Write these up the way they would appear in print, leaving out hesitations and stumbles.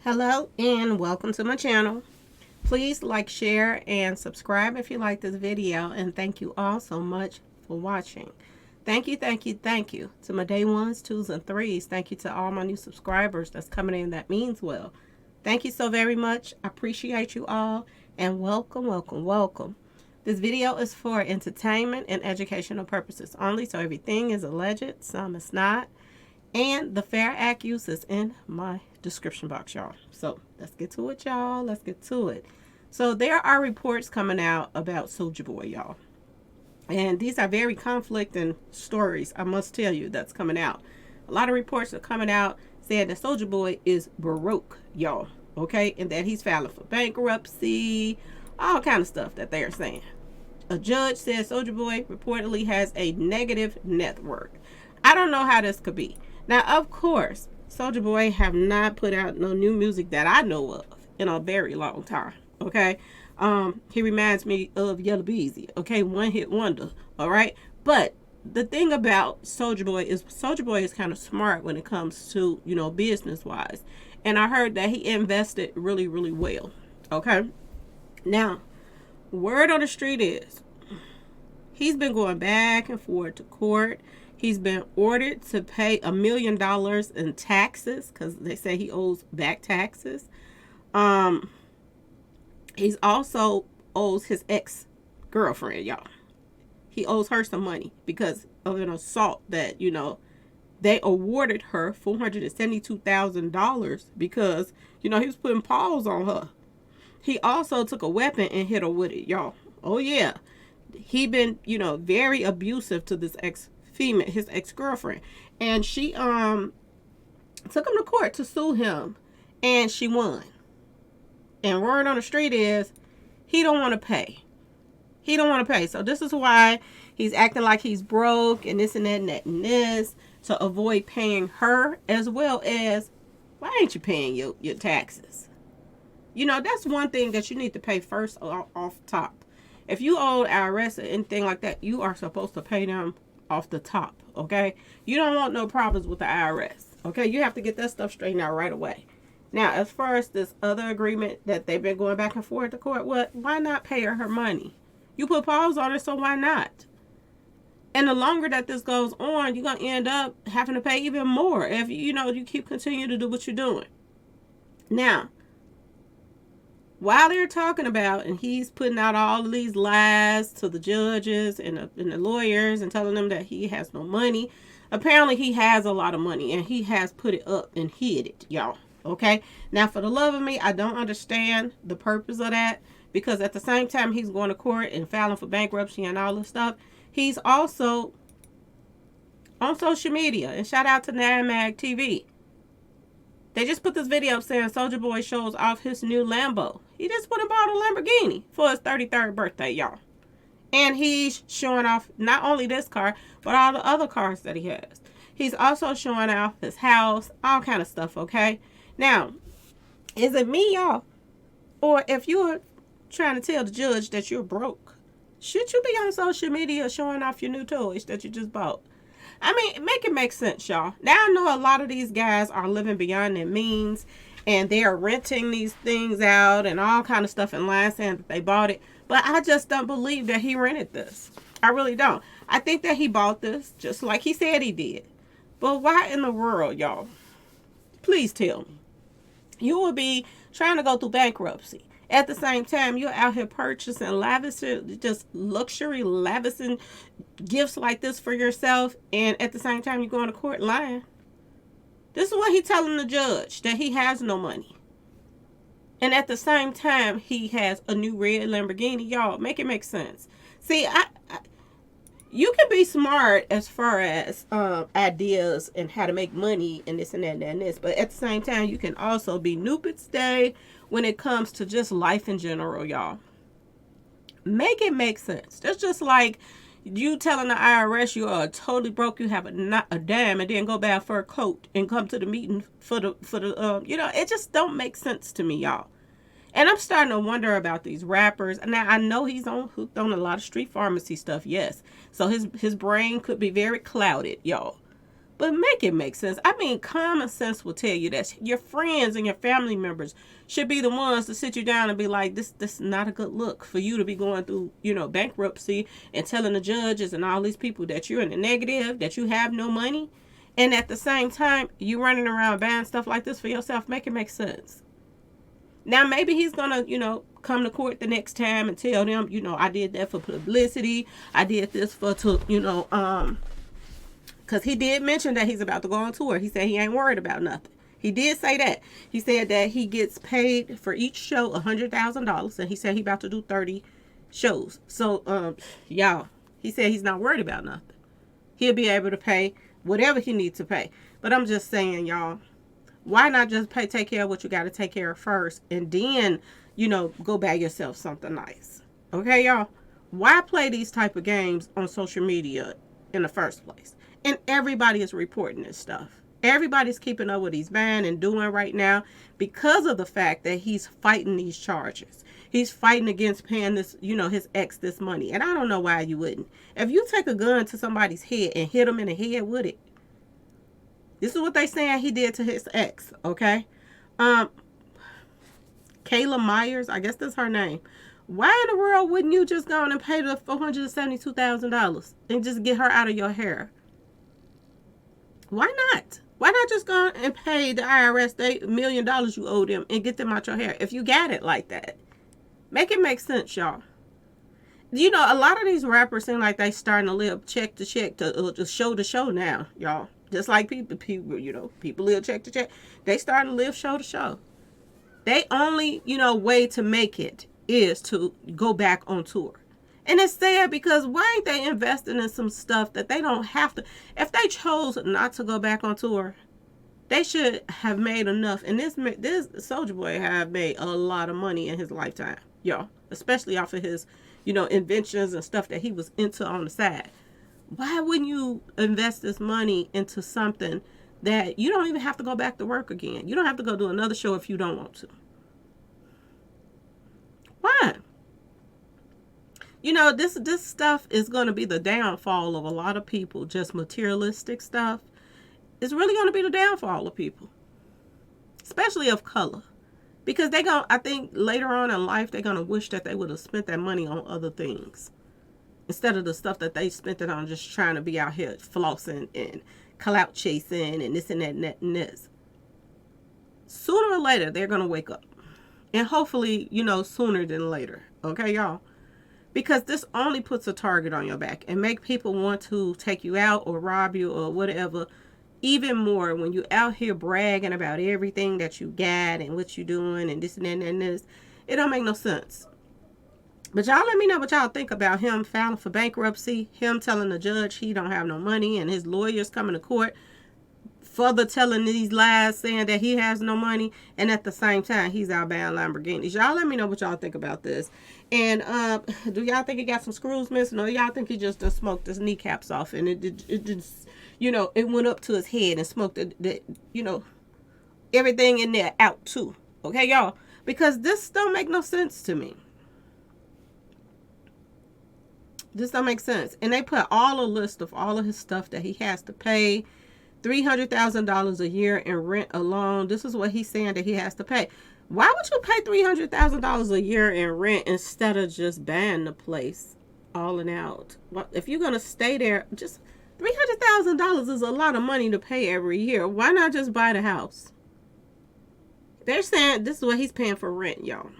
Hello and welcome to my channel. Please like, share, and subscribe if you like this video, and thank you all so much for watching. Thank you to my day ones, twos, and threes. Thank you to all my new subscribers that's coming in. That means well. Thank you so very much. I appreciate you all, and welcome. This video is for entertainment and educational purposes only, so everything is alleged, some is not. And the Fair Act use is in my description box, y'all. So let's get to it, y'all. Let's get to it. So there are reports coming out about Soulja Boy, y'all. And these are very conflicting stories, I must tell you, that's coming out. A lot of reports are coming out saying that Soulja Boy is broke, y'all. Okay? And that he's filing for bankruptcy, all kind of stuff that they are saying. A judge says Soulja Boy reportedly has a negative net worth. I don't know how this could be. Now, of course, Soulja Boy have not put out no new music that I know of in a very long time. Okay, he reminds me of Yellow Beezy. Okay, one hit wonder. All right, but the thing about Soulja Boy is kind of smart when it comes to business wise, and I heard that he invested really well. Okay, now word on the street is he's been going back and forth to court. He's been ordered to pay $1 million in taxes because they say he owes back taxes. He's also owes his ex-girlfriend, y'all. He owes her some money because of an assault that, they awarded her $472,000 because, he was putting paws on her. He also took a weapon and hit her with it, y'all. Oh, yeah. He been, very abusive to this his ex-girlfriend, and she took him to court to sue him, and she won. And word on the street is he don't want to pay. So this is why he's acting like he's broke and this and that and that and this, to avoid paying her, as well as, why ain't you paying your taxes? That's one thing that you need to pay first off top. If you owe IRS or anything like that, you are supposed to pay them off the top, okay? You don't want no problems with the IRS, okay? You have to get that stuff straightened out right away. Now, as far as this other agreement that they've been going back and forth to court, why not pay her money? You put pause on it, so why not? And the longer that this goes on, you're going to end up having to pay even more if, you keep continuing to do what you're doing. Now, while they're talking about, and he's putting out all of these lies to the judges and the lawyers and telling them that he has no money, apparently he has a lot of money and he has put it up and hid it, y'all. Okay? Now, for the love of me, I don't understand the purpose of that, because at the same time he's going to court and filing for bankruptcy and all this stuff, he's also on social media. And shout out to NAMAG TV. They just put this video up saying Soulja Boy shows off his new Lambo. He just went and bought a Lamborghini for his 33rd birthday, y'all. And he's showing off not only this car, but all the other cars that he has. He's also showing off his house, all kind of stuff, okay? Now, is it me, y'all? Or if you're trying to tell the judge that you're broke, should you be on social media showing off your new toys that you just bought? I mean, make it make sense, y'all. Now, I know a lot of these guys are living beyond their means, and they are renting these things out and all kind of stuff in line saying that they bought it. But I just don't believe that he rented this. I really don't. I think that he bought this just like he said he did. But why in the world, y'all? Please tell me. You will be trying to go through bankruptcy. At the same time, you're out here purchasing lavishing, just luxury, lavishing gifts like this for yourself. And at the same time, you're going to court lying. This is what he's telling the judge, that he has no money. And at the same time, he has a new red Lamborghini. Y'all, make it make sense. See, you can be smart as far as ideas and how to make money and this and that and this. But at the same time, you can also be Nupid's Day when it comes to just life in general, y'all. Make it make sense. That's just like you telling the IRS you are totally broke, you have not a dime, and then go buy a fur coat and come to the meeting for the it just don't make sense to me, y'all. And I'm starting to wonder about these rappers. Now, I know he's hooked on a lot of street pharmacy stuff, yes. So his brain could be very clouded, y'all. But make it make sense. I mean, common sense will tell you that your friends and your family members should be the ones to sit you down and be like, this is not a good look for you to be going through, bankruptcy and telling the judges and all these people that you're in the negative, that you have no money. And at the same time, you running around buying stuff like this for yourself. Make it make sense. Now, maybe he's going to, come to court the next time and tell them, I did that for publicity. I did this because he did mention that he's about to go on tour. He said he ain't worried about nothing. He did say that. He said that he gets paid for each show $100,000, and he said he about to do 30 shows. So, y'all, he said he's not worried about nothing. He'll be able to pay whatever he needs to pay. But I'm just saying, y'all, why not just take care of what you got to take care of first, and then, go buy yourself something nice? Okay, y'all? Why play these type of games on social media in the first place? And everybody is reporting this stuff. Everybody's keeping up what he's buying and doing right now because of the fact that he's fighting these charges. He's fighting against paying this, his ex this money. And I don't know why you wouldn't. If you take a gun to somebody's head and hit him in the head with it, this is what they saying he did to his ex, okay? Kayla Myers, I guess that's her name. Why in the world wouldn't you just go on and pay the $472,000 and just get her out of your hair? Why not? Why not just go and pay the IRS $1 million you owe them and get them out your hair if you got it like that? Make it make sense, y'all. A lot of these rappers seem like they starting to live check to check to show to show now, y'all. Just like people live check to check. They starting to live show to show. They only, way to make it is to go back on tour. And it's sad because why ain't they investing in some stuff that they don't have to? If they chose not to go back on tour, they should have made enough. And this Soulja Boy have made a lot of money in his lifetime, y'all. Especially off of his, inventions and stuff that he was into on the side. Why wouldn't you invest this money into something that you don't even have to go back to work again? You don't have to go do another show if you don't want to. Why? This stuff is going to be the downfall of a lot of people. Just materialistic stuff. It's really going to be the downfall of people. Especially of color. Because I think later on in life, they're going to wish that they would have spent that money on other things. Instead of the stuff that they spent it on just trying to be out here flossing and clout chasing and this and that and that and this. Sooner or later, they're going to wake up. And hopefully, sooner than later. Okay, y'all? Because this only puts a target on your back and make people want to take you out or rob you or whatever. Even more when you're out here bragging about everything that you got and what you're doing and this and that and this. It don't make no sense. But y'all let me know what y'all think about him filing for bankruptcy, him telling the judge he don't have no money, and his lawyers coming to court further telling these lies saying that he has no money, and at the same time he's out buying Lamborghinis. Y'all let me know what y'all think about this. And do y'all think he got some screws missing, or y'all think he just done smoked his kneecaps off and it just it went up to his head and smoked everything in there out too? Okay, y'all? Because this don't make no sense to me. This don't make sense. And they put all a list of all of his stuff that he has to pay. $300,000 a year in rent alone. This is what he's saying that he has to pay. Why would you pay $300,000 a year in rent instead of just buying the place all and out? Well, if you're going to stay there, just $300,000 is a lot of money to pay every year. Why not just buy the house? They're saying this is what he's paying for rent, y'all.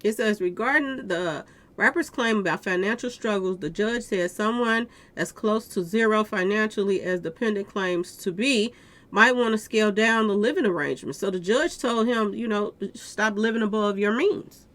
It says, regarding the rapper's claim about financial struggles, the judge says someone as close to zero financially as the defendant claims to be might want to scale down the living arrangement. So the judge told him, stop living above your means.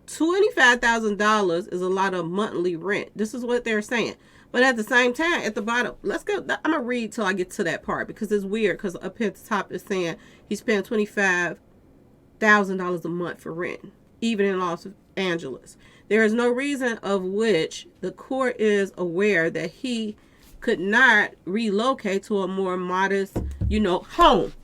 $25,000 is a lot of monthly rent. This is what they're saying. But at the same time, at the bottom, let's go. I'm going to read till I get to that part because it's weird because up at the top it's saying he's paying $25,000 a month for rent, even in Los Angeles. There is no reason of which the court is aware that he could not relocate to a more modest, home,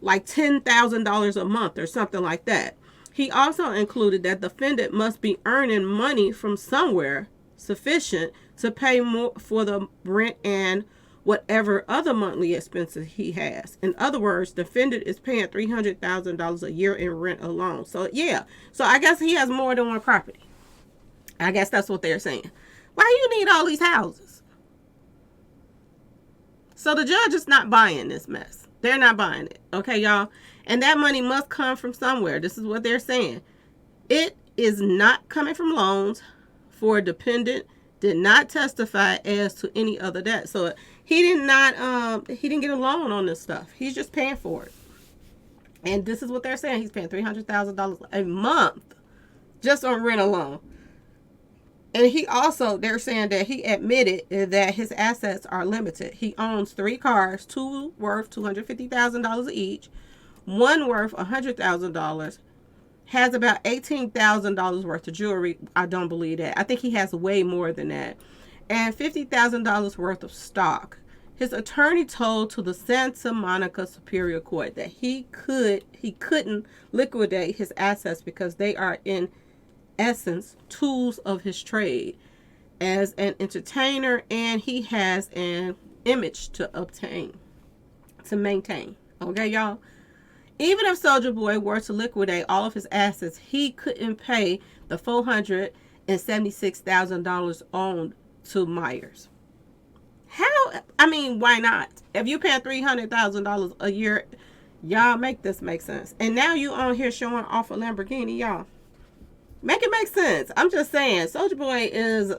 like $10,000 a month or something like that. He also included that the defendant must be earning money from somewhere sufficient to pay more for the rent and whatever other monthly expenses he has. In other words, defendant is paying $300,000 a year in rent alone. So yeah, so I guess he has more than one property. I guess that's what they're saying. Why do you need all these houses? So the judge is not buying this mess. They're not buying it. Okay, y'all? And that money must come from somewhere. This is what they're saying. It is not coming from loans, for a dependent did not testify as to any other debt. So he didn't get a loan on this stuff. He's just paying for it. And this is what they're saying. He's paying $300,000 a month just on rent alone. And he also, they're saying that he admitted that his assets are limited. He owns 3 cars, 2 worth $250,000 each, 1 worth $100,000, has about $18,000 worth of jewelry. I don't believe that. I think he has way more than that. And $50,000 worth of stock. His attorney told to the Santa Monica Superior Court that he couldn't liquidate his assets because they are in essence tools of his trade as an entertainer, and he has an image to maintain. Okay, y'all? Even if Soulja Boy were to liquidate all of his assets, he couldn't pay the $476,000 owed to Myers. How? I mean, why not? If you pay $300,000 a year, y'all, make this make sense. And now you on here showing off a Lamborghini, y'all. Make it make sense. I'm just saying, Soulja Boy is,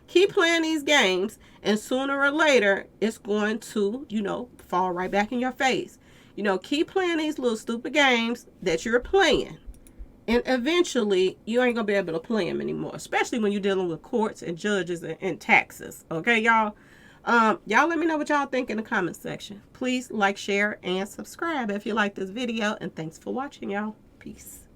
keep playing these games, and sooner or later, it's going to, fall right back in your face. Keep playing these little stupid games that you're playing, and eventually, you ain't going to be able to play them anymore, especially when you're dealing with courts and judges and taxes. Okay, y'all? Y'all let me know what y'all think in the comment section. Please like, share, and subscribe if you like this video, and thanks for watching, y'all. Peace.